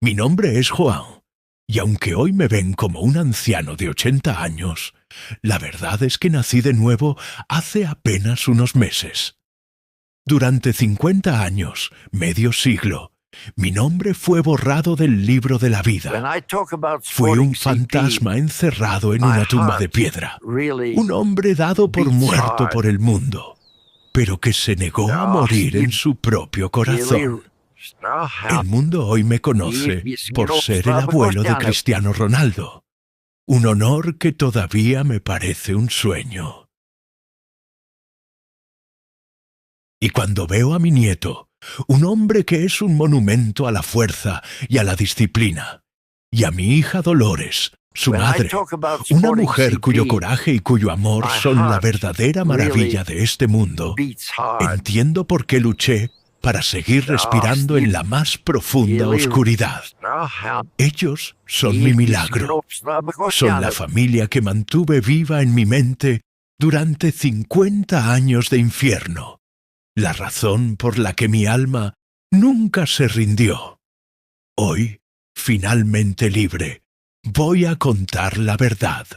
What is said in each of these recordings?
Mi nombre es João, y aunque hoy me ven como un anciano de 80 años, la verdad es que nací de nuevo hace apenas unos meses. Durante 50 años, medio siglo, mi nombre fue borrado del libro de la vida. Fui un fantasma encerrado en una tumba de piedra, un hombre dado por muerto por el mundo, pero que se negó a morir en su propio corazón. El mundo hoy me conoce por ser el abuelo de Cristiano Ronaldo, un honor que todavía me parece un sueño. Y cuando veo a mi nieto, un hombre que es un monumento a la fuerza y a la disciplina, y a mi hija Dolores, su madre, una mujer cuyo coraje y cuyo amor son la verdadera maravilla de este mundo, entiendo por qué luché para seguir respirando en la más profunda oscuridad. Ellos son mi milagro. Son la familia que mantuve viva en mi mente durante 50 años de infierno. La razón por la que mi alma nunca se rindió. Hoy, finalmente libre, voy a contar la verdad.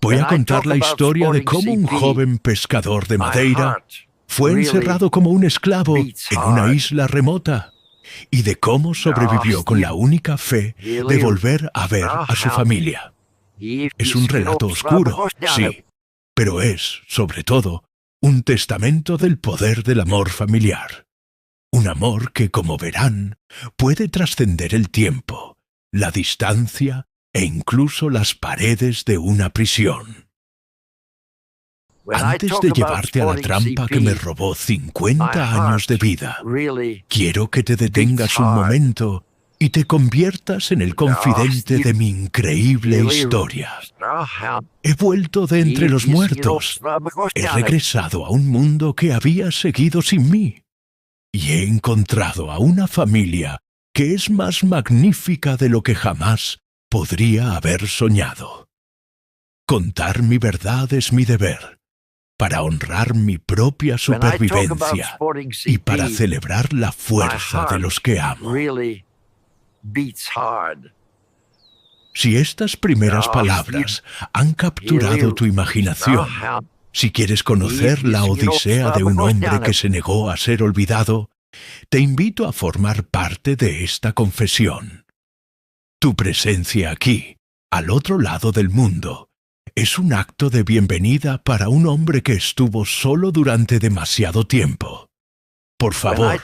Voy a contar la historia de cómo un joven pescador de Madeira fue encerrado como un esclavo en una isla remota y de cómo sobrevivió con la única fe de volver a ver a su familia. Es un relato oscuro, sí, pero es, sobre todo, un testamento del poder del amor familiar. Un amor que, como verán, puede trascender el tiempo, la distancia e incluso las paredes de una prisión. Antes de llevarte a la trampa que me robó 50 años de vida, quiero que te detengas un momento y te conviertas en el confidente de mi increíble historia. He vuelto de entre los muertos. He regresado a un mundo que había seguido sin mí. Y he encontrado a una familia que es más magnífica de lo que jamás podría haber soñado. Contar mi verdad es mi deber, para honrar mi propia supervivencia y para celebrar la fuerza de los que amo. Si estas primeras palabras han capturado tu imaginación, si quieres conocer la odisea de un hombre que se negó a ser olvidado, te invito a formar parte de esta confesión. Tu presencia aquí, al otro lado del mundo, es un acto de bienvenida para un hombre que estuvo solo durante demasiado tiempo. Por favor,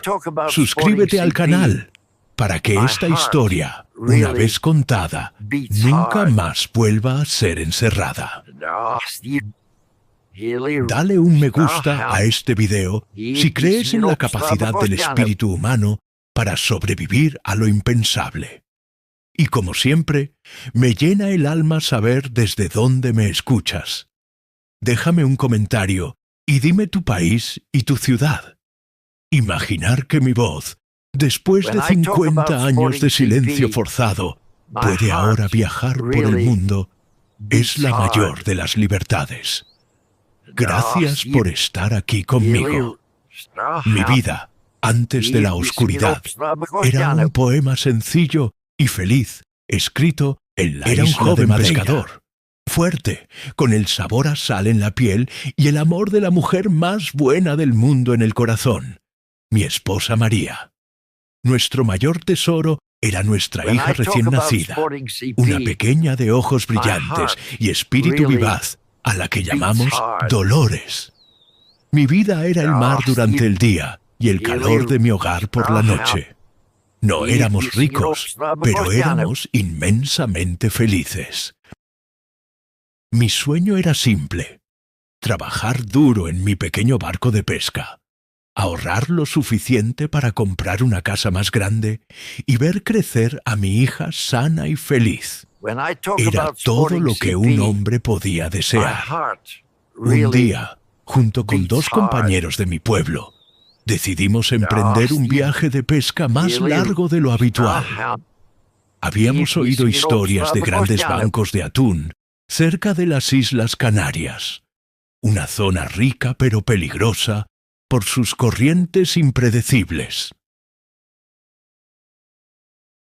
suscríbete al canal para que esta historia, una vez contada, nunca más vuelva a ser encerrada. Dale un me gusta a este video si crees en la capacidad del espíritu humano para sobrevivir a lo impensable. Y como siempre, me llena el alma saber desde dónde me escuchas. Déjame un comentario y dime tu país y tu ciudad. Imaginar que mi voz, después de 50 años de silencio forzado, puede ahora viajar por el mundo, es la mayor de las libertades. Gracias por estar aquí conmigo. Mi vida, antes de la oscuridad, era un poema sencillo y feliz, escrito en la isla de Madeira. Era un joven pescador, fuerte, con el sabor a sal en la piel y el amor de la mujer más buena del mundo en el corazón, mi esposa María. Nuestro mayor tesoro era nuestra hija recién nacida, una pequeña de ojos brillantes y espíritu vivaz, a la que llamamos Dolores. Mi vida era el mar durante el día y el calor de mi hogar por la noche. No éramos ricos, pero éramos inmensamente felices. Mi sueño era simple: trabajar duro en mi pequeño barco de pesca, ahorrar lo suficiente para comprar una casa más grande y ver crecer a mi hija sana y feliz. Era todo lo que un hombre podía desear. Un día, junto con dos compañeros de mi pueblo, decidimos emprender un viaje de pesca más largo de lo habitual. Habíamos oído historias de grandes bancos de atún cerca de las Islas Canarias, una zona rica pero peligrosa por sus corrientes impredecibles.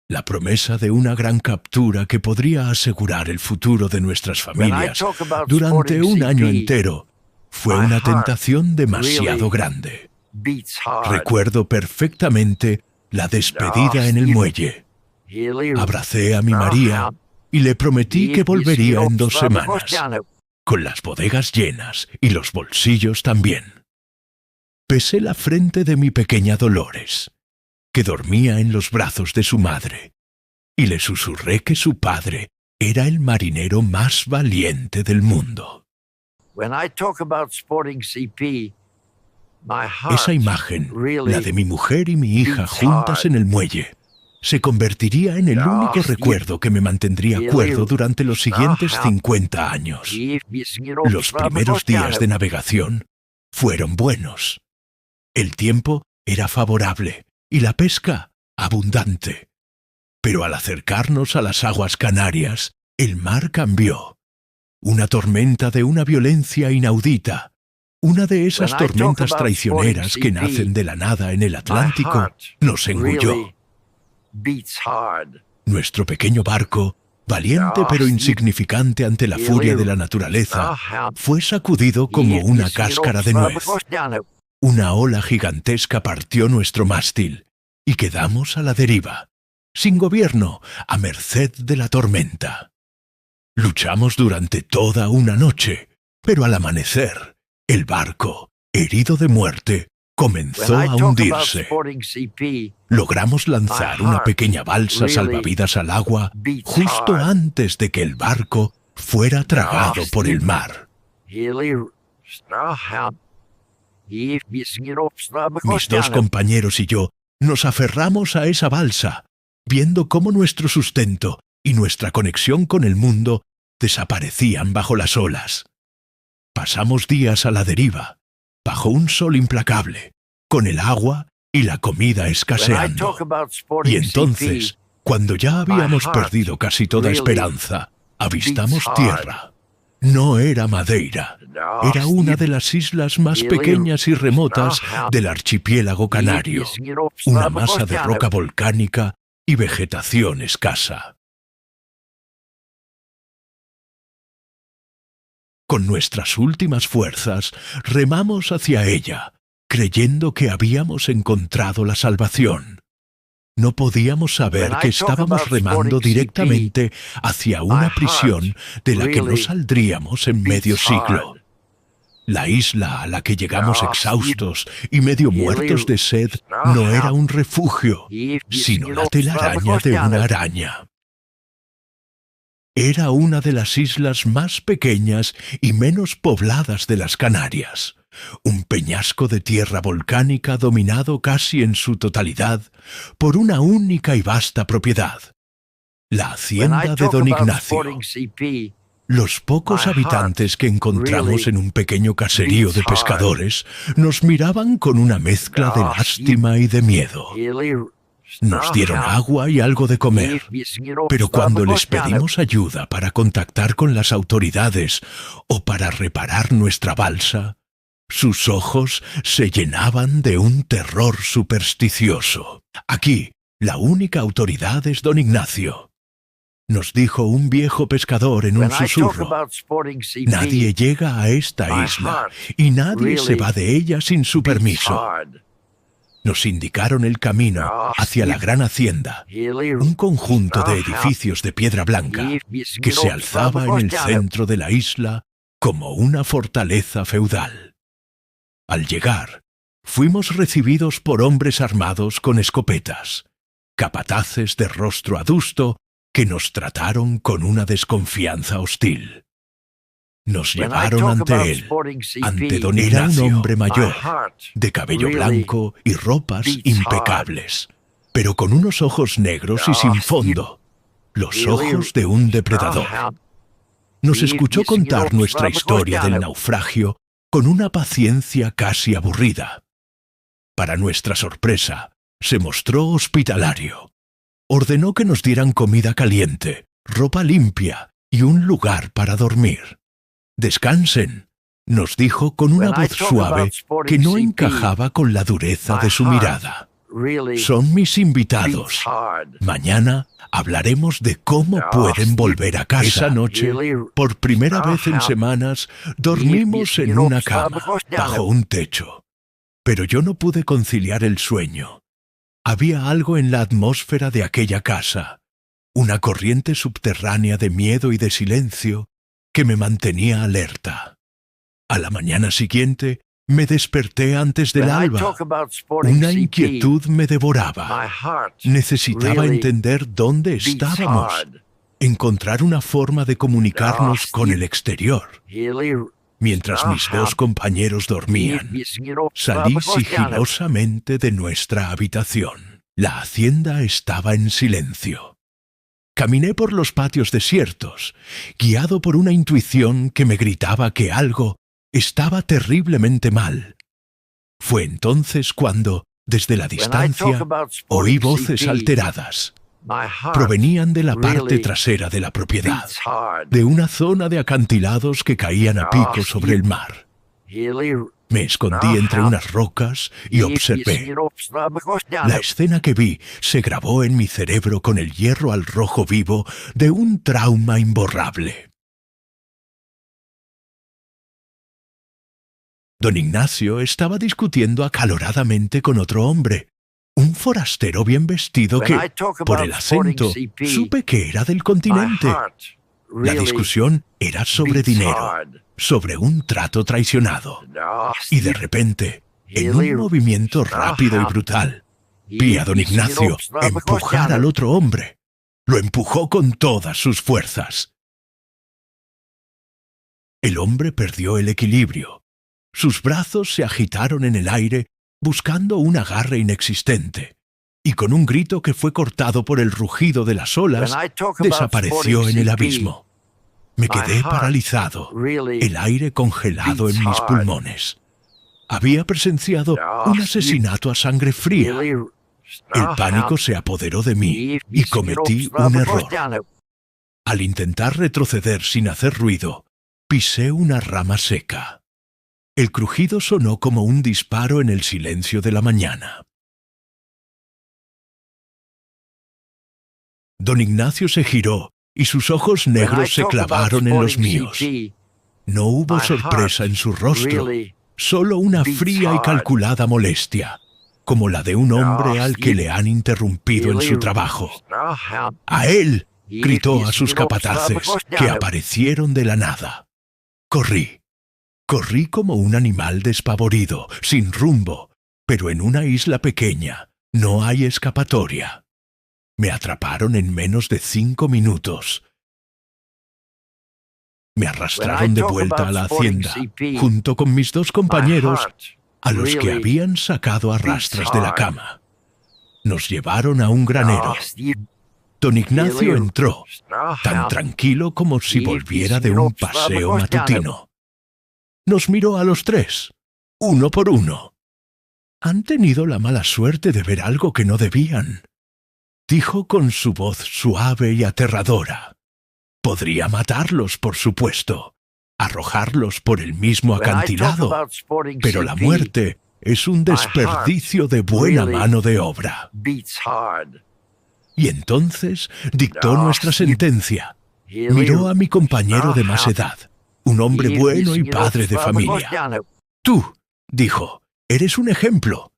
La promesa de una gran captura que podría asegurar el futuro de nuestras familias durante un año entero fue una tentación demasiado grande. Recuerdo perfectamente la despedida en el muelle. Abracé a mi María y le prometí que volvería en 2 semanas, con las bodegas llenas y los bolsillos también. Besé la frente de mi pequeña Dolores, que dormía en los brazos de su madre, y le susurré que su padre era el marinero más valiente del mundo. Esa imagen, la de mi mujer y mi hija juntas en el muelle, se convertiría en el único recuerdo que me mantendría cuerdo durante los siguientes 50 años. Los primeros días de navegación fueron buenos. El tiempo era favorable y la pesca abundante. Pero al acercarnos a las aguas canarias, el mar cambió. Una tormenta de una violencia inaudita, una de esas tormentas traicioneras que nacen de la nada en el Atlántico, nos engulló. Nuestro pequeño barco, valiente pero insignificante ante la furia de la naturaleza, fue sacudido como una cáscara de nuez. Una ola gigantesca partió nuestro mástil y quedamos a la deriva, sin gobierno, a merced de la tormenta. Luchamos durante toda una noche, pero al amanecer, el barco, herido de muerte, comenzó a hundirse. Logramos lanzar una pequeña balsa salvavidas al agua justo antes de que el barco fuera tragado por el mar. Mis 2 compañeros y yo nos aferramos a esa balsa, viendo cómo nuestro sustento y nuestra conexión con el mundo desaparecían bajo las olas. Pasamos días a la deriva, bajo un sol implacable, con el agua y la comida escaseando. Y entonces, cuando ya habíamos perdido casi toda esperanza, avistamos tierra. No era Madeira, era una de las islas más pequeñas y remotas del archipiélago canario, una masa de roca volcánica y vegetación escasa. Con nuestras últimas fuerzas remamos hacia ella, creyendo que habíamos encontrado la salvación. No podíamos saber que estábamos remando directamente hacia una prisión de la que no saldríamos en medio siglo. La isla a la que llegamos exhaustos y medio muertos de sed no era un refugio, sino la telaraña de una araña. Era una de las islas más pequeñas y menos pobladas de las Canarias. Un peñasco de tierra volcánica dominado casi en su totalidad por una única y vasta propiedad, la hacienda de Don Ignacio. Los pocos habitantes que encontramos en un pequeño caserío de pescadores nos miraban con una mezcla de lástima y de miedo. Nos dieron agua y algo de comer, pero cuando les pedimos ayuda para contactar con las autoridades o para reparar nuestra balsa, sus ojos se llenaban de un terror supersticioso. Aquí, la única autoridad es Don Ignacio, nos dijo un viejo pescador en un susurro. Nadie llega a esta isla y nadie se va de ella sin su permiso. Nos indicaron el camino hacia la gran hacienda, un conjunto de edificios de piedra blanca que se alzaba en el centro de la isla como una fortaleza feudal. Al llegar, fuimos recibidos por hombres armados con escopetas, capataces de rostro adusto que nos trataron con una desconfianza hostil. Nos llevaron ante él, ante Don Ignacio. Era un hombre mayor, de cabello blanco y ropas impecables, pero con unos ojos negros y sin fondo, los ojos de un depredador. Nos escuchó contar nuestra historia del naufragio con una paciencia casi aburrida. Para nuestra sorpresa, se mostró hospitalario. Ordenó que nos dieran comida caliente, ropa limpia y un lugar para dormir. «Descansen», nos dijo con una voz suave que no encajaba con la dureza de su mirada. Son mis invitados. Mañana hablaremos de cómo pueden volver a casa. Esa noche, por primera vez en semanas, dormimos en una cama, bajo un techo. Pero yo no pude conciliar el sueño. Había algo en la atmósfera de aquella casa, una corriente subterránea de miedo y de silencio que me mantenía alerta. A la mañana siguiente, me desperté antes del alba. Una inquietud me devoraba. Necesitaba entender dónde estábamos, encontrar una forma de comunicarnos con el exterior. Mientras mis dos compañeros dormían, salí sigilosamente de nuestra habitación. La hacienda estaba en silencio. Caminé por los patios desiertos, guiado por una intuición que me gritaba que algo estaba terriblemente mal. Fue entonces cuando, desde la distancia, oí voces alteradas. Provenían de la parte trasera de la propiedad, de una zona de acantilados que caían a pico sobre el mar. Me escondí entre unas rocas y observé. La escena que vi se grabó en mi cerebro con el hierro al rojo vivo de un trauma imborrable. Don Ignacio estaba discutiendo acaloradamente con otro hombre, un forastero bien vestido que, por el acento, supe que era del continente. La discusión era sobre dinero, sobre un trato traicionado. Y de repente, en un movimiento rápido y brutal, vi a don Ignacio empujar al otro hombre. Lo empujó con todas sus fuerzas. El hombre perdió el equilibrio. Sus brazos se agitaron en el aire buscando un agarre inexistente, y con un grito que fue cortado por el rugido de las olas, desapareció en el abismo. Me quedé paralizado, el aire congelado en mis pulmones. Había presenciado un asesinato a sangre fría. El pánico se apoderó de mí y cometí un error. Al intentar retroceder sin hacer ruido, pisé una rama seca. El crujido sonó como un disparo en el silencio de la mañana. Don Ignacio se giró y sus ojos negros se clavaron en los míos. No hubo sorpresa en su rostro, solo una fría y calculada molestia, como la de un hombre al que le han interrumpido en su trabajo. ¡A él!, gritó a sus capataces, que aparecieron de la nada. Corrí. Corrí como un animal despavorido, sin rumbo, pero en una isla pequeña no hay escapatoria. Me atraparon en menos de 5 minutos. Me arrastraron de vuelta a la hacienda, junto con mis dos compañeros, a los que habían sacado a rastras de la cama. Nos llevaron a un granero. Don Ignacio entró, tan tranquilo como si volviera de un paseo matutino. Nos miró a los tres, uno por uno. Han tenido la mala suerte de ver algo que no debían, dijo con su voz suave y aterradora. Podría matarlos, por supuesto, arrojarlos por el mismo acantilado, pero la muerte es un desperdicio de buena mano de obra. Y entonces dictó nuestra sentencia. Miró a mi compañero de más edad, un hombre bueno y padre de familia. Tú, dijo, eres un ejemplo.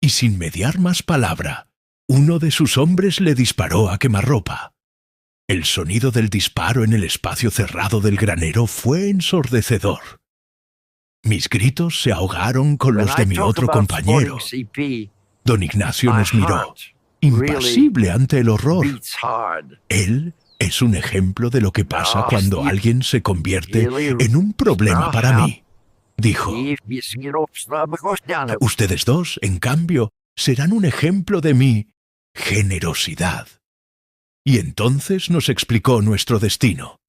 Y sin mediar más palabra, uno de sus hombres le disparó a quemarropa. El sonido del disparo en el espacio cerrado del granero fue ensordecedor. Mis gritos se ahogaron con los de mi otro compañero. Don Ignacio nos miró, impasible ante el horror. Él es un ejemplo de lo que pasa cuando alguien se convierte en un problema para mí, dijo. Ustedes dos, en cambio, serán un ejemplo de mi generosidad. Y entonces nos explicó nuestro destino.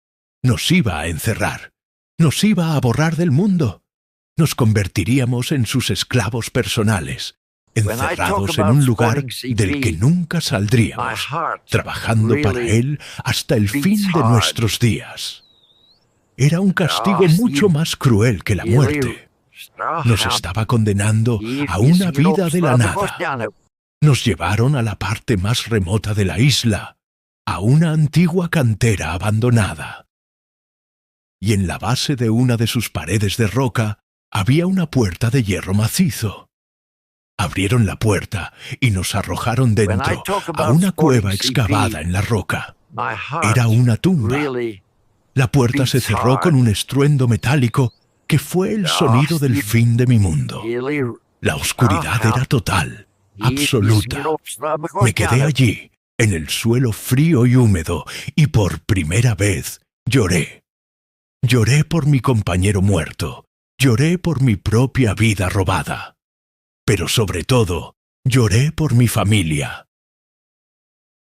Nos iba a encerrar, nos iba a borrar del mundo. Nos convertiríamos en sus esclavos personales, encerrados en un lugar del que nunca saldríamos, trabajando para él hasta el fin de nuestros días. Era un castigo mucho más cruel que la muerte. Nos estaba condenando a una vida de la nada. Nos llevaron a la parte más remota de la isla, a una antigua cantera abandonada. Y en la base de una de sus paredes de roca había una puerta de hierro macizo. Abrieron la puerta y nos arrojaron dentro, a una cueva excavada en la roca. Era una tumba. La puerta se cerró con un estruendo metálico que fue el sonido del fin de mi mundo. La oscuridad era total, absoluta. Me quedé allí, en el suelo frío y húmedo, y por primera vez lloré. Lloré por mi compañero muerto. Lloré por mi propia vida robada. Pero sobre todo, lloré por mi familia.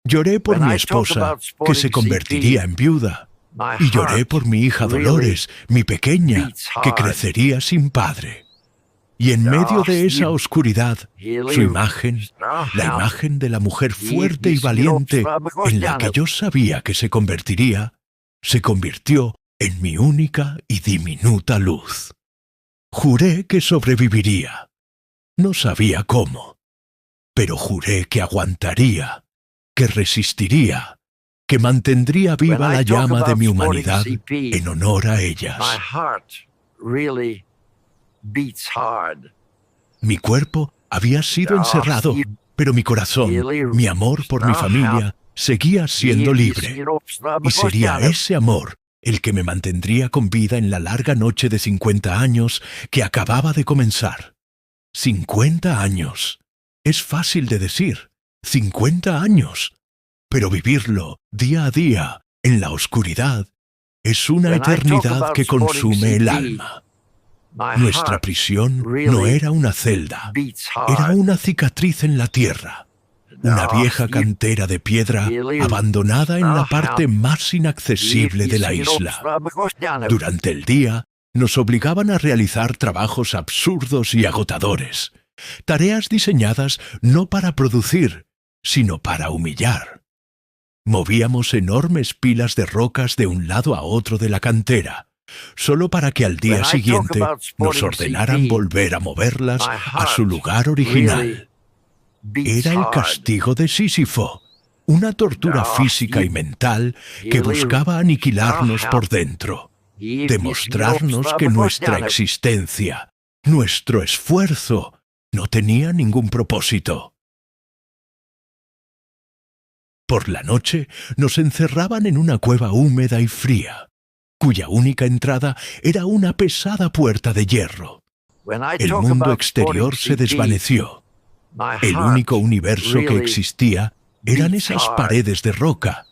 Lloré por mi esposa, que se convertiría en viuda. Y lloré por mi hija Dolores, mi pequeña, que crecería sin padre. Y en medio de esa oscuridad, su imagen, la imagen de la mujer fuerte y valiente en la que yo sabía que se convirtió en mi única y diminuta luz. Juré que sobreviviría. No sabía cómo, pero juré que aguantaría, que resistiría, que mantendría viva la llama de mi humanidad en honor a ellas. Mi cuerpo había sido encerrado, pero mi corazón, mi amor por mi familia, seguía siendo libre. Y sería ese amor el que me mantendría con vida en la larga noche de 50 años que acababa de comenzar. 50 años. Es fácil de decir. 50 años. Pero vivirlo día a día, en la oscuridad, es una eternidad que consume el alma. Nuestra prisión no era una celda, era una cicatriz en la tierra, una vieja cantera de piedra abandonada en la parte más inaccesible de la isla. Durante el día, nos obligaban a realizar trabajos absurdos y agotadores, tareas diseñadas no para producir, sino para humillar. Movíamos enormes pilas de rocas de un lado a otro de la cantera, solo para que al día siguiente nos ordenaran volver a moverlas a su lugar original. Era el castigo de Sísifo, una tortura física y mental que buscaba aniquilarnos por dentro, demostrarnos que nuestra existencia, nuestro esfuerzo, no tenía ningún propósito. Por la noche nos encerraban en una cueva húmeda y fría, cuya única entrada era una pesada puerta de hierro. El mundo exterior se desvaneció. El único universo que existía eran esas paredes de roca,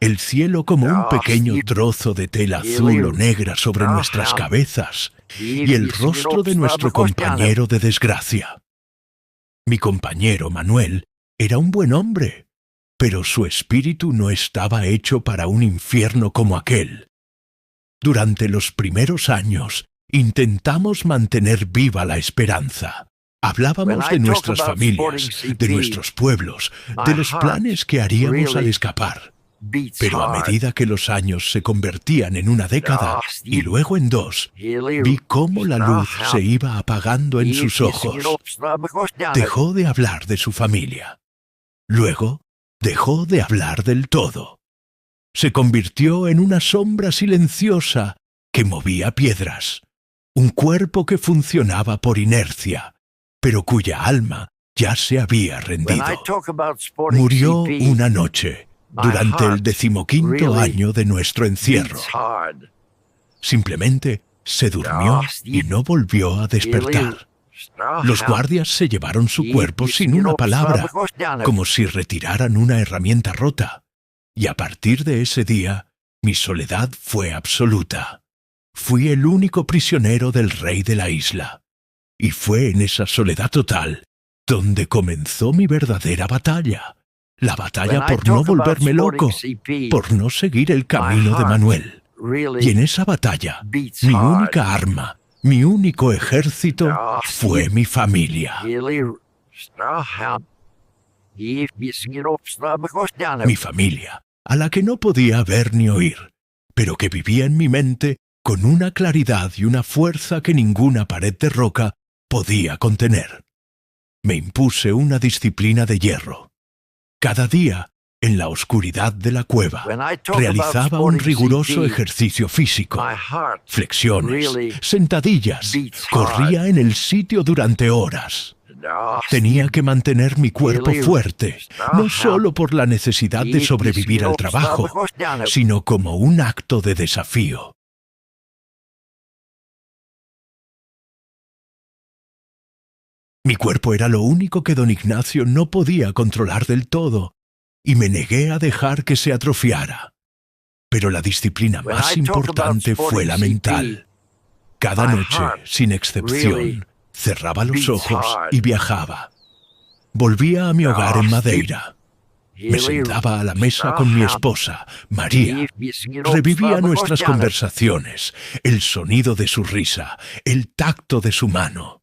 el cielo como un pequeño trozo de tela azul o negra sobre nuestras cabezas, y el rostro de nuestro compañero de desgracia. Mi compañero Manuel era un buen hombre, pero su espíritu no estaba hecho para un infierno como aquel. Durante los primeros años intentamos mantener viva la esperanza. Hablábamos de nuestras familias, de nuestros pueblos, de los planes que haríamos al escapar. Pero a medida que los años se convertían en una década y luego en 2, vi cómo la luz se iba apagando en sus ojos. Dejó de hablar de su familia. Luego, dejó de hablar del todo. Se convirtió en una sombra silenciosa que movía piedras, un cuerpo que funcionaba por inercia, pero cuya alma ya se había rendido. Murió una noche, durante el 15º año de nuestro encierro. Simplemente se durmió y no volvió a despertar. Los guardias se llevaron su cuerpo sin una palabra, como si retiraran una herramienta rota. Y a partir de ese día, mi soledad fue absoluta. Fui el único prisionero del rey de la isla. Y fue en esa soledad total donde comenzó mi verdadera batalla. La batalla por no volverme loco, por no seguir el camino de Manuel. Y en esa batalla, mi única arma, mi único ejército, fue mi familia. Mi familia, a la que no podía ver ni oír, pero que vivía en mi mente con una claridad y una fuerza que ninguna pared de roca podía contener. Me impuse una disciplina de hierro. Cada día, en la oscuridad de la cueva, realizaba un riguroso ejercicio físico. Flexiones, sentadillas, corría en el sitio durante horas. Tenía que mantener mi cuerpo fuerte, no solo por la necesidad de sobrevivir al trabajo, sino como un acto de desafío. Mi cuerpo era lo único que don Ignacio no podía controlar del todo, y me negué a dejar que se atrofiara. Pero la disciplina más importante fue la mental. Cada noche, sin excepción, cerraba los ojos y viajaba. Volvía a mi hogar en Madeira. Me sentaba a la mesa con mi esposa, María. Revivía nuestras conversaciones, el sonido de su risa, el tacto de su mano.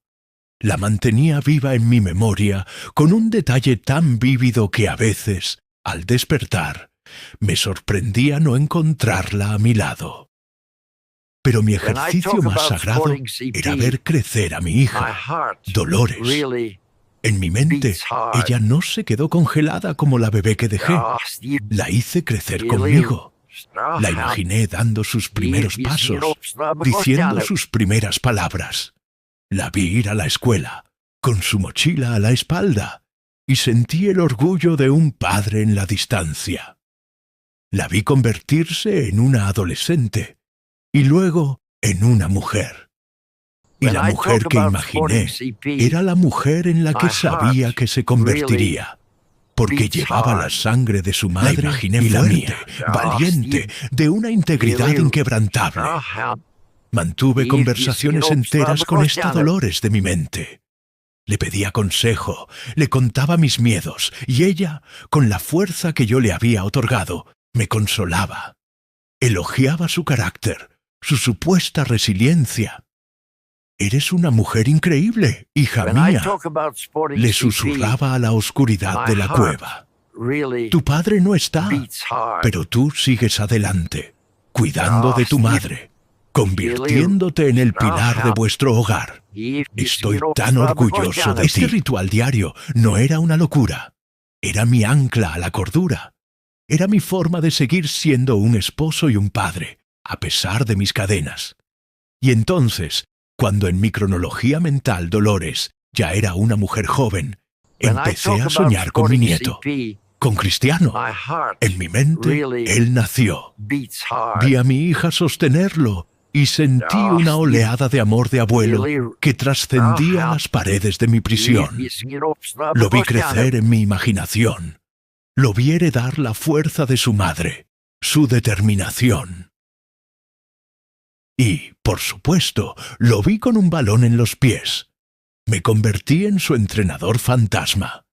La mantenía viva en mi memoria con un detalle tan vívido que a veces, al despertar, me sorprendía no encontrarla a mi lado. Pero mi ejercicio más sagrado era ver crecer a mi hija, Dolores. En mi mente, ella no se quedó congelada como la bebé que dejé. La hice crecer conmigo. La imaginé dando sus primeros pasos, diciendo sus primeras palabras. La vi ir a la escuela, con su mochila a la espalda, y sentí el orgullo de un padre en la distancia. La vi convertirse en una adolescente, y luego en una mujer. Y la mujer que imaginé era la mujer en la que sabía que se convertiría, porque llevaba la sangre de su madre y la mía, valiente, de una integridad inquebrantable. Mantuve conversaciones enteras con esta Dolores de mi mente. Le pedía consejo, le contaba mis miedos, y ella, con la fuerza que yo le había otorgado, me consolaba. Elogiaba su carácter, su supuesta resiliencia. «Eres una mujer increíble, hija mía», le susurraba a la oscuridad de la cueva. «Tu padre no está, pero tú sigues adelante, cuidando de tu madre, convirtiéndote en el pilar de vuestro hogar. Estoy tan orgulloso de ti». Este ritual diario no era una locura. Era mi ancla a la cordura. Era mi forma de seguir siendo un esposo y un padre, a pesar de mis cadenas. Y entonces, cuando en mi cronología mental Dolores ya era una mujer joven, empecé a soñar con mi nieto, con Cristiano. En mi mente, él nació. Vi a mi hija sostenerlo y sentí una oleada de amor de abuelo que trascendía las paredes de mi prisión. Lo vi crecer en mi imaginación. Lo vi heredar la fuerza de su madre, su determinación. Y, por supuesto, lo vi con un balón en los pies. Me convertí en su entrenador fantasma.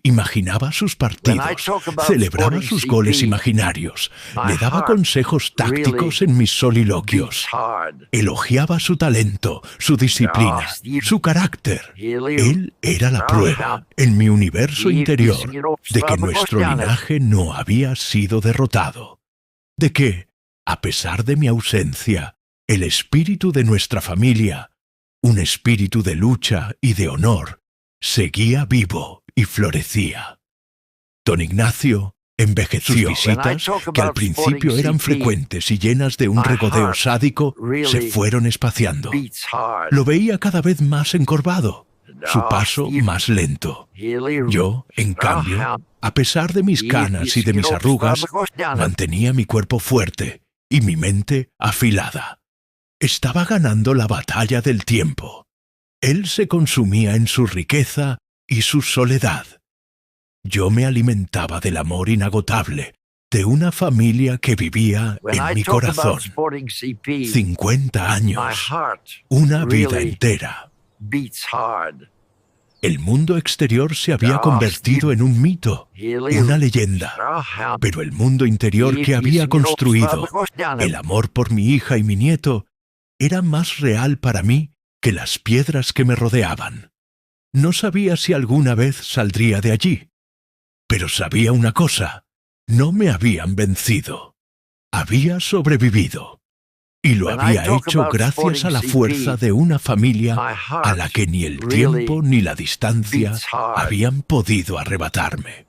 Imaginaba sus partidos, celebraba sus goles imaginarios, le daba consejos tácticos en mis soliloquios. Elogiaba su talento, su disciplina, su carácter. Él era la prueba, en mi universo interior, de que nuestro linaje no había sido derrotado. De que, a pesar de mi ausencia, el espíritu de nuestra familia, un espíritu de lucha y de honor, seguía vivo y florecía. Don Ignacio envejeció. Sus visitas, que al principio eran frecuentes y llenas de un regodeo sádico, se fueron espaciando. Lo veía cada vez más encorvado, su paso más lento. Yo, en cambio, a pesar de mis canas y de mis arrugas, mantenía mi cuerpo fuerte y mi mente afilada. Estaba ganando la batalla del tiempo. Él se consumía en su riqueza y su soledad. Yo me alimentaba del amor inagotable de una familia que vivía en mi corazón. 50 años, una vida entera. El mundo exterior se había convertido en un mito, una leyenda, pero el mundo interior que había construido, el amor por mi hija y mi nieto, era más real para mí que las piedras que me rodeaban. No sabía si alguna vez saldría de allí, pero sabía una cosa: no me habían vencido. Había sobrevivido. Y lo había hecho gracias a la fuerza de una familia a la que ni el tiempo ni la distancia habían podido arrebatarme.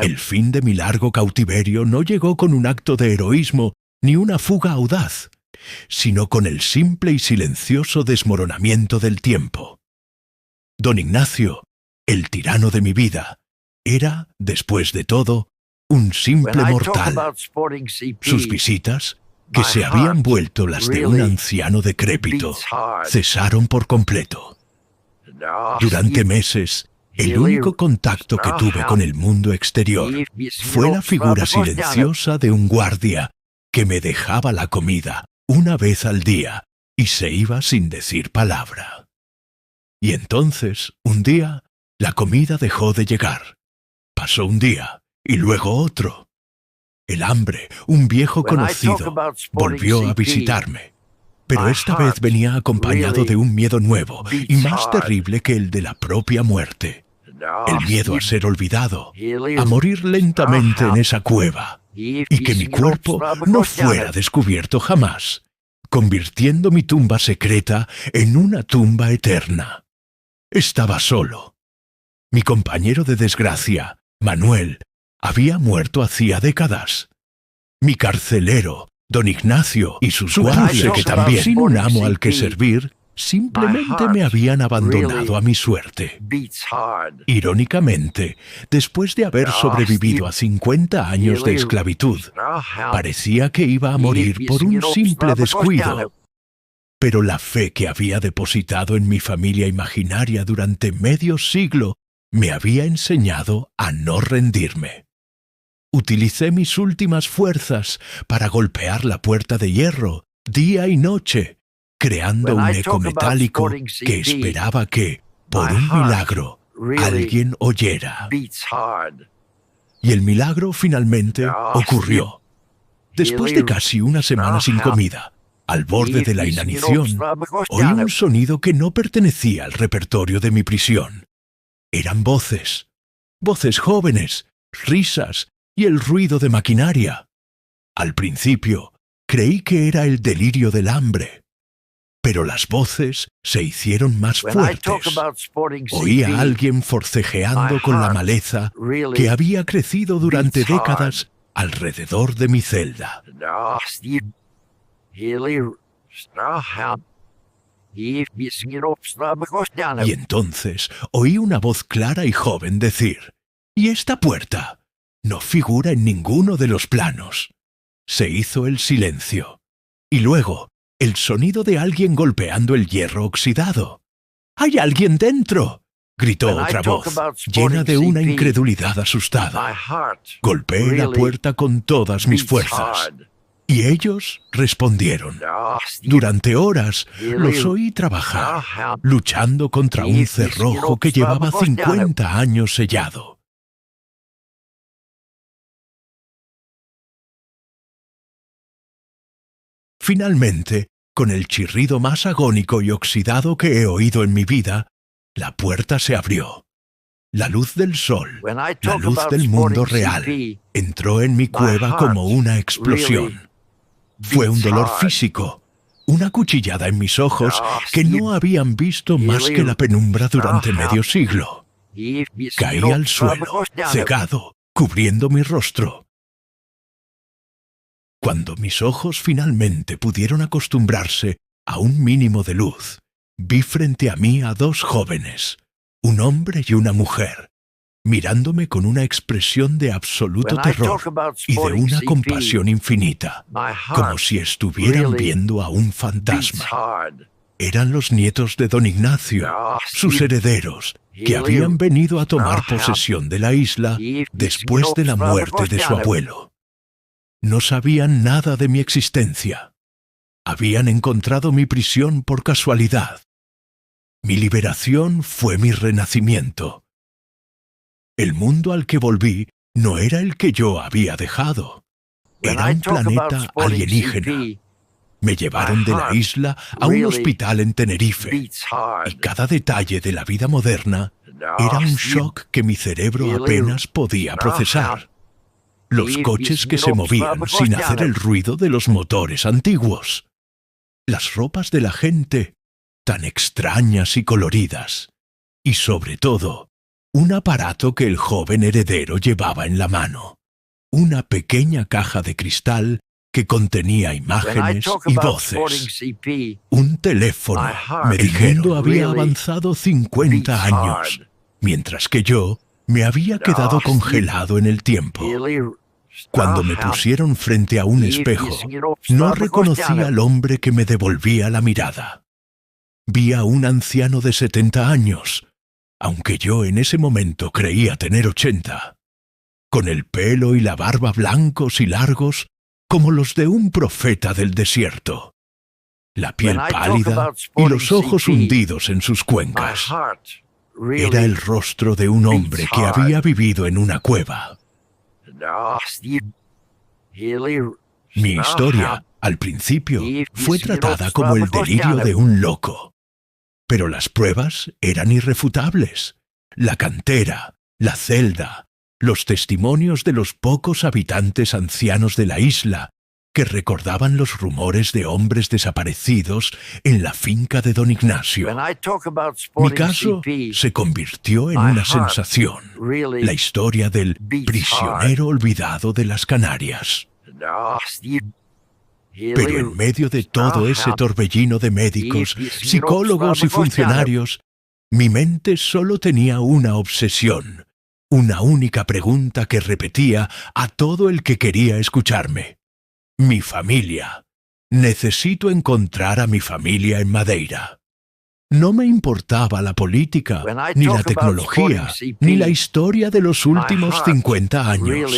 El fin de mi largo cautiverio no llegó con un acto de heroísmo ni una fuga audaz, sino con el simple y silencioso desmoronamiento del tiempo. Don Ignacio, el tirano de mi vida, era, después de todo, un simple mortal. Sus visitas, que se habían vuelto las de un anciano decrépito, cesaron por completo. Durante meses, el único contacto que tuve con el mundo exterior fue la figura silenciosa de un guardia que me dejaba la comida una vez al día y se iba sin decir palabra. Y entonces, un día, la comida dejó de llegar. Pasó un día, y luego otro. El hambre, un viejo conocido, volvió a visitarme. Pero esta vez venía acompañado de un miedo nuevo y más terrible que el de la propia muerte. El miedo a ser olvidado, a morir lentamente en esa cueva, y que mi cuerpo no fuera descubierto jamás, convirtiendo mi tumba secreta en una tumba eterna. Estaba solo. Mi compañero de desgracia, Manuel, había muerto hacía décadas. Mi carcelero, don Ignacio, y sus guardias, que también, sin un amo al que servir, simplemente me habían abandonado a mi suerte. Irónicamente, después de haber sobrevivido a 50 años de esclavitud, parecía que iba a morir por un simple descuido. Pero la fe que había depositado en mi familia imaginaria durante medio siglo me había enseñado a no rendirme. Utilicé mis últimas fuerzas para golpear la puerta de hierro, día y noche, creando un eco metálico que esperaba que, por un milagro, alguien oyera. Y el milagro finalmente ocurrió. Después de casi una semana sin comida, al borde de la inanición, oí un sonido que no pertenecía al repertorio de mi prisión. Eran voces, voces jóvenes, risas y el ruido de maquinaria. Al principio, creí que era el delirio del hambre, pero las voces se hicieron más fuertes. Oí a alguien forcejeando con la maleza que había crecido durante décadas alrededor de mi celda. Y entonces oí una voz clara y joven decir: «¿Y esta puerta? No figura en ninguno de los planos». Se hizo el silencio. Y luego, el sonido de alguien golpeando el hierro oxidado. «¡Hay alguien dentro!», gritó otra voz, llena de una incredulidad asustada. Golpeé la puerta con todas mis fuerzas. Y ellos respondieron. Durante horas los oí trabajar, luchando contra un cerrojo que llevaba 50 años sellado. Finalmente, con el chirrido más agónico y oxidado que he oído en mi vida, la puerta se abrió. La luz del sol, la luz del mundo real, entró en mi cueva como una explosión. Fue un dolor físico, una cuchillada en mis ojos que no habían visto más que la penumbra durante medio siglo. Caí al suelo, cegado, cubriendo mi rostro. Cuando mis ojos finalmente pudieron acostumbrarse a un mínimo de luz, vi frente a mí a dos jóvenes, un hombre y una mujer, mirándome con una expresión de absoluto terror y de una compasión infinita, como si estuvieran viendo a un fantasma. Eran los nietos de don Ignacio, sus herederos, que habían venido a tomar posesión de la isla después de la muerte de su abuelo. No sabían nada de mi existencia. Habían encontrado mi prisión por casualidad. Mi liberación fue mi renacimiento. El mundo al que volví no era el que yo había dejado. Era un planeta alienígena. Me llevaron de la isla a un hospital en Tenerife, y cada detalle de la vida moderna Era un shock que mi cerebro apenas podía procesar. Los coches que se movían sin hacer el ruido de los motores antiguos. Las ropas de la gente, tan extrañas y coloridas. Y sobre todo, un aparato que el joven heredero llevaba en la mano. Una pequeña caja de cristal que contenía imágenes y voces. Un teléfono. Me dijeron, el mundo había avanzado 50 años, mientras que yo me había quedado congelado en el tiempo. Cuando me pusieron frente a un espejo, no reconocí al hombre que me devolvía la mirada. Vi a un anciano de 70 años, aunque yo en ese momento creía tener 80, con el pelo y la barba blancos y largos como los de un profeta del desierto, la piel pálida y los ojos hundidos en sus cuencas. Era el rostro de un hombre que había vivido en una cueva. Mi historia, al principio, fue tratada como el delirio de un loco. Pero las pruebas eran irrefutables. La cantera, la celda, los testimonios de los pocos habitantes ancianos de la isla que recordaban los rumores de hombres desaparecidos en la finca de don Ignacio. Mi caso se convirtió en una sensación, la historia del prisionero olvidado de las Canarias. Pero en medio de todo ese torbellino de médicos, psicólogos y funcionarios, mi mente solo tenía una obsesión, una única pregunta que repetía a todo el que quería escucharme. Mi familia. Necesito encontrar a mi familia en Madeira. No me importaba la política, ni la tecnología, ni la historia de los últimos 50 años.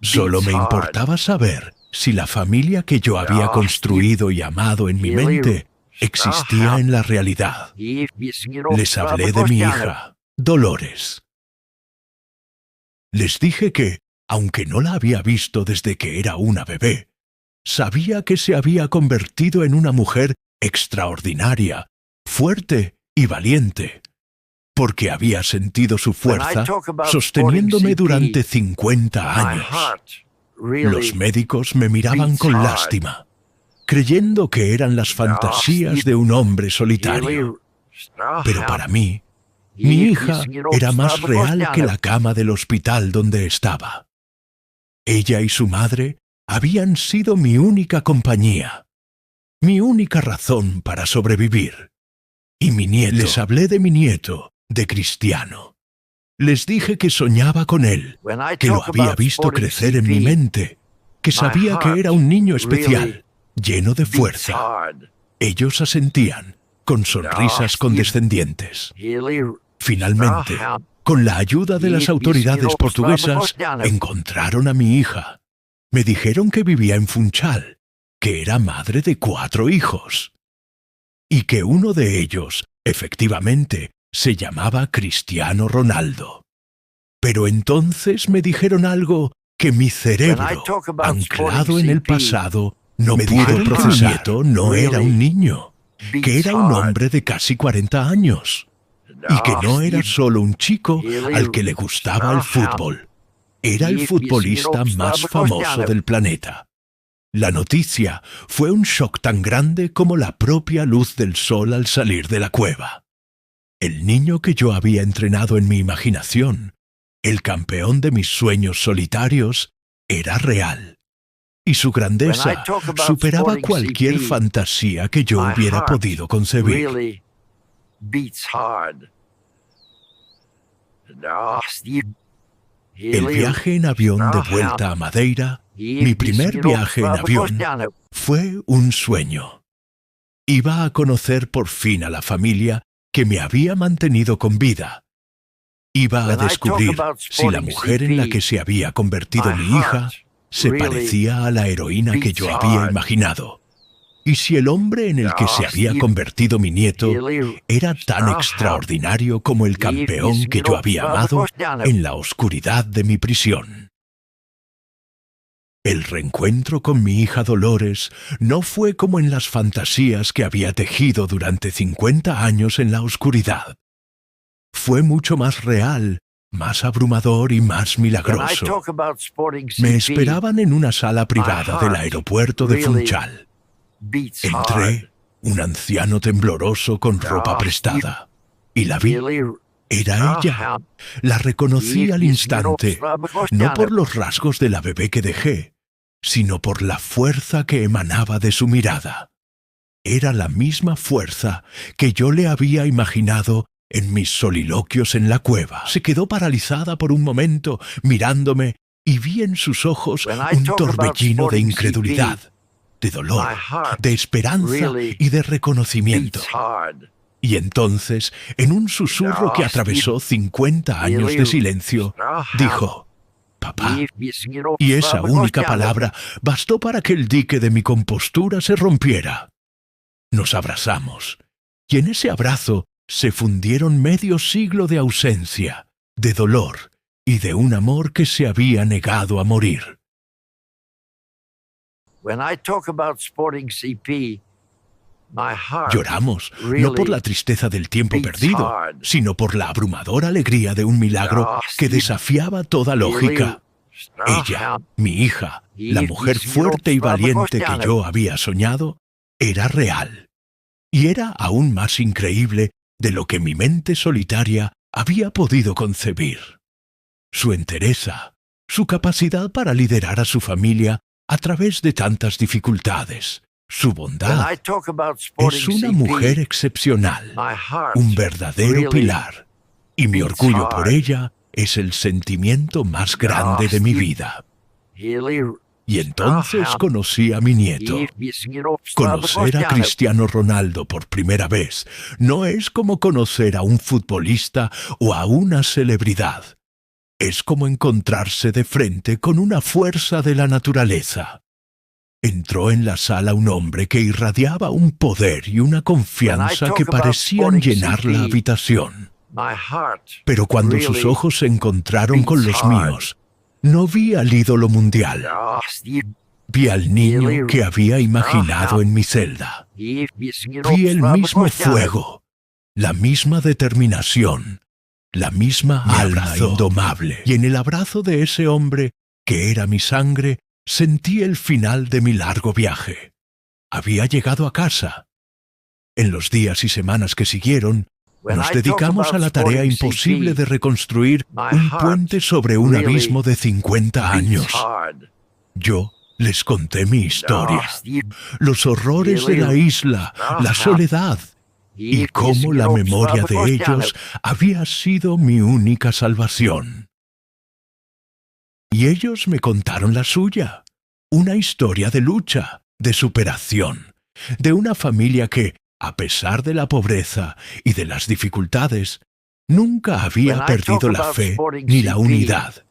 Solo me importaba saber si la familia que yo había construido y amado en mi mente existía en la realidad. Les hablé de mi hija, Dolores. Les dije que, aunque no la había visto desde que era una bebé, sabía que se había convertido en una mujer extraordinaria, fuerte y valiente, porque había sentido su fuerza sosteniéndome durante 50 años. Los médicos me miraban con lástima, creyendo que eran las fantasías de un hombre solitario. Pero para mí, mi hija era más real que la cama del hospital donde estaba. Ella y su madre habían sido mi única compañía, mi única razón para sobrevivir. Y mi nieto. Les hablé de mi nieto, de Cristiano. Les dije que soñaba con él, que lo había visto crecer en mi mente, que sabía que era un niño especial, lleno de fuerza. Ellos asentían, con sonrisas condescendientes. Finalmente, con la ayuda de las autoridades portuguesas, encontraron a mi hija. Me dijeron que vivía en Funchal, que era madre de 4 hijos. Y que uno de ellos, efectivamente, se llamaba Cristiano Ronaldo. Pero entonces me dijeron algo que mi cerebro, anclado en el pasado, no me pudo procesar. Mi nieto no era un niño, que era un hombre de casi 40 años. Y que no era solo un chico al que le gustaba el fútbol. Era el futbolista más famoso del planeta. La noticia fue un shock tan grande como la propia luz del sol al salir de la cueva. El niño que yo había entrenado en mi imaginación, el campeón de mis sueños solitarios, era real. Y su grandeza superaba cualquier fantasía que yo hubiera podido concebir. El viaje en avión de vuelta a Madeira, mi primer viaje en avión, fue un sueño. Iba a conocer por fin a la familia que me había mantenido con vida. Iba a descubrir si la mujer en la que se había convertido mi hija se parecía a la heroína que yo había imaginado. Y si el hombre en el que se había convertido mi nieto era tan extraordinario como el campeón que yo había amado en la oscuridad de mi prisión. El reencuentro con mi hija Dolores no fue como en las fantasías que había tejido durante 50 años en la oscuridad. fue mucho más real, más abrumador y más milagroso. Me esperaban en una sala privada del aeropuerto de Funchal. Entré, un anciano tembloroso con ropa prestada, y la vi. Era ella. La reconocí al instante, no por los rasgos de la bebé que dejé, sino por la fuerza que emanaba de su mirada. Era la misma fuerza que yo le había imaginado en mis soliloquios en la cueva. Se quedó paralizada por un momento, mirándome, y vi en sus ojos un torbellino de incredulidad, de dolor, de esperanza y de reconocimiento. Y entonces, en un susurro que atravesó 50 años de silencio, dijo: «Papá». Y esa única palabra bastó para que el dique de mi compostura se rompiera. Nos abrazamos, y en ese abrazo se fundieron medio siglo de ausencia, de dolor y de un amor que se había negado a morir. Lloramos, no por la tristeza del tiempo perdido, sino por la abrumadora alegría de un milagro que desafiaba toda lógica. Ella, mi hija, la mujer fuerte y valiente que yo había soñado, era real. Y era aún más increíble de lo que mi mente solitaria había podido concebir. Su entereza, su capacidad para liderar a su familia a través de tantas dificultades, su bondad. Es una mujer excepcional, un verdadero pilar, y mi orgullo por ella es el sentimiento más grande de mi vida. Y entonces conocí a mi nieto. Conocer a Cristiano Ronaldo por primera vez no es como conocer a un futbolista o a una celebridad. Es como encontrarse de frente con una fuerza de la naturaleza. Entró en la sala un hombre que irradiaba un poder y una confianza que parecían llenar la habitación. Pero cuando sus ojos se encontraron con los míos, no vi al ídolo mundial. Vi al niño que había imaginado en mi celda. Vi el mismo fuego, la misma determinación, la misma alma indomable. Y en el abrazo de ese hombre, que era mi sangre, sentí el final de mi largo viaje. Había llegado a casa. En los días y semanas que siguieron, nos dedicamos a la tarea imposible de reconstruir un puente sobre un abismo de 50 años. Yo les conté mi historia, los horrores de la isla, la soledad, y cómo la memoria de ellos había sido mi única salvación. Y ellos me contaron la suya, una historia de lucha, de superación, de una familia que, a pesar de la pobreza y de las dificultades, nunca había perdido la fe ni la unidad,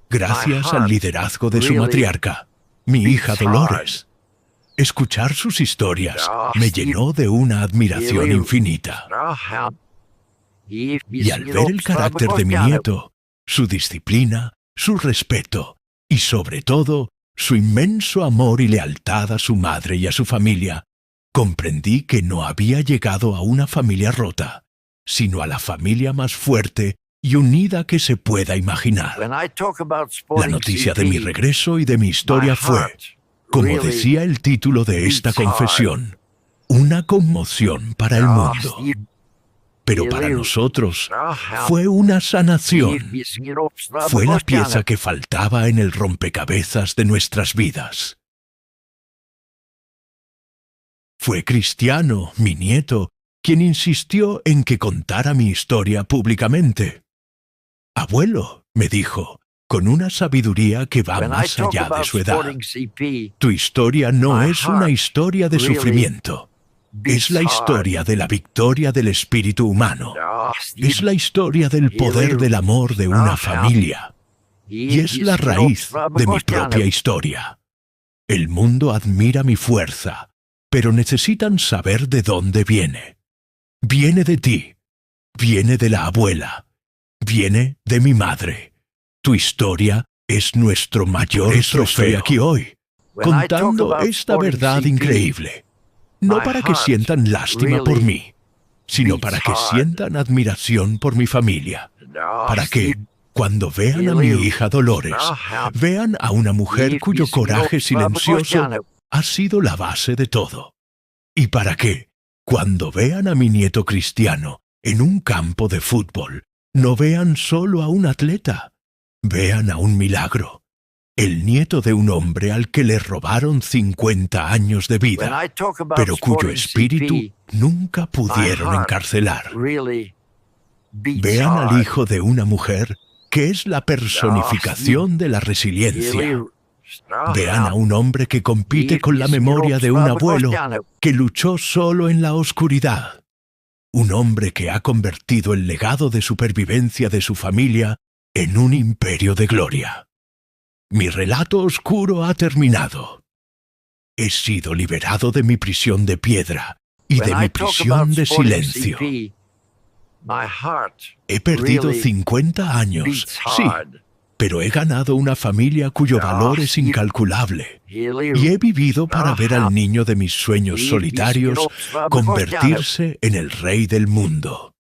gracias al liderazgo de su matriarca, mi hija Dolores. Escuchar sus historias me llenó de una admiración infinita. Y al ver el carácter de mi nieto, su disciplina, su respeto y, sobre todo, su inmenso amor y lealtad a su madre y a su familia, comprendí que no había llegado a una familia rota, sino a la familia más fuerte y unida que se pueda imaginar. La noticia de mi regreso y de mi historia fue, como decía el título de esta confesión, una conmoción para el mundo. Pero para nosotros fue una sanación. Fue la pieza que faltaba en el rompecabezas de nuestras vidas. Fue Cristiano, mi nieto, quien insistió en que contara mi historia públicamente. «Abuelo», me dijo, con una sabiduría que va más allá de su edad, «tu historia no es una historia de sufrimiento. Es la historia de la victoria del espíritu humano. Es la historia del poder del amor de una familia. Y es la raíz de mi propia historia. El mundo admira mi fuerza, pero necesitan saber de dónde viene. Viene de ti. Viene de la abuela. Viene de mi madre. Tu historia es nuestro mayor trofeo. Estoy aquí hoy, contando esta verdad increíble. No para que sientan lástima por mí, sino para que sientan admiración por mi familia. Para que, cuando vean a mi hija Dolores, vean a una mujer cuyo coraje silencioso ha sido la base de todo. Y para que, cuando vean a mi nieto Cristiano en un campo de fútbol, no vean solo a un atleta, vean a un milagro. El nieto de un hombre al que le robaron 50 años de vida, pero cuyo espíritu nunca pudieron encarcelar. Vean al hijo de una mujer que es la personificación de la resiliencia. Vean a un hombre que compite con la memoria de un abuelo que luchó solo en la oscuridad. Un hombre que ha convertido el legado de supervivencia de su familia en un imperio de gloria. Mi relato oscuro ha terminado. He sido liberado de mi prisión de piedra y de mi prisión de silencio. He perdido 50 años, sí, pero he ganado una familia cuyo valor es incalculable. Y he vivido para ver al niño de mis sueños solitarios convertirse en el rey del mundo.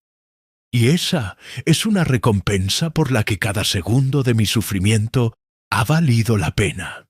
Y esa es una recompensa por la que cada segundo de mi sufrimiento ha valido la pena.